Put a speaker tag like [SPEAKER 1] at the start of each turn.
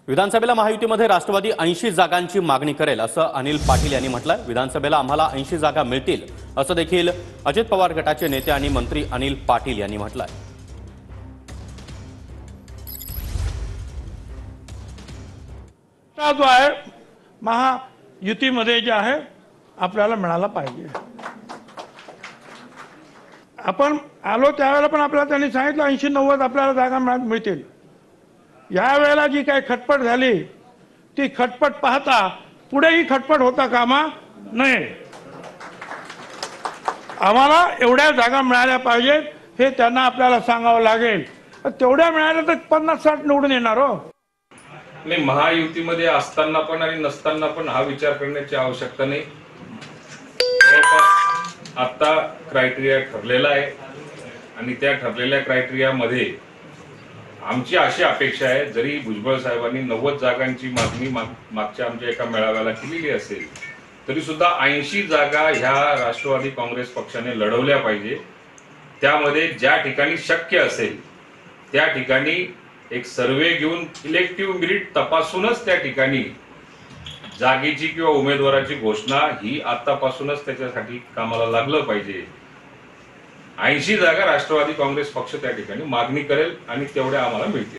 [SPEAKER 1] विधानसभेला महायुतीमध्ये राष्ट्रवादी 80 जागांची मागणी करेल असं अनिल पाटील यांनी म्हटलंय। विधानसभेला आम्हाला 80 जागा मिळतील असं देखील अजित पवार गटाचे नेते आणि मंत्री अनिल पाटील यांनी म्हटलंय।
[SPEAKER 2] जो आहे महायुतीमध्ये जे आहे आपल्याला मिळाला पाहिजे। आपण आलो त्यावेळेला पण आपल्याला त्यांनी सांगितलं 80-90 आपल्याला जागा मिळतील। यावेळेला जी काही खटपट झाली ती खटपट पाहता पुढेही खटपट होता कामा नये। आम्हाला एवढ्या जागा मिळाल्या पाहिजेत हे त्यांना आपल्याला सांगावं लागेल। तेवढ्या मिळाल्या तर 50-60 निवडून येणार हो।
[SPEAKER 3] नाही, महायुतीमध्ये असताना पण आणि नसताना पण हा विचार करण्याची आवश्यकता नाही। जवळपास आता क्रायटेरिया ठरलेला आहे आणि त्या ठरलेल्या क्रायटेरियामध्ये आमची अशी अपेक्षा आहे, जरी भुजबळ साहेबांनी 90 जागांची मागणी मागच्या आमच्या एका मेळाव्याला केलेली असेल तरी सुद्धा 80 जागा ह्या राष्ट्रवादी काँग्रेस पक्षाने लढवल्या पाहिजे। त्यामध्ये ज्या ठिकाणी शक्य असेल त्या ठिकाणी एक सर्वे घेऊन इलेक्टिव्ह मेरिट तपासूनच त्या ठिकाणी जागेची किंवा उमेदवाराची घोषणा ही आतापासूनच त्याच्यासाठी कामाला लागलं पाहिजे। 80 जागा राष्ट्रवादी काँग्रेस पक्ष त्या ठिकाणी मागणी करेल आणि तेवढ्या आम्हाला मिळतील।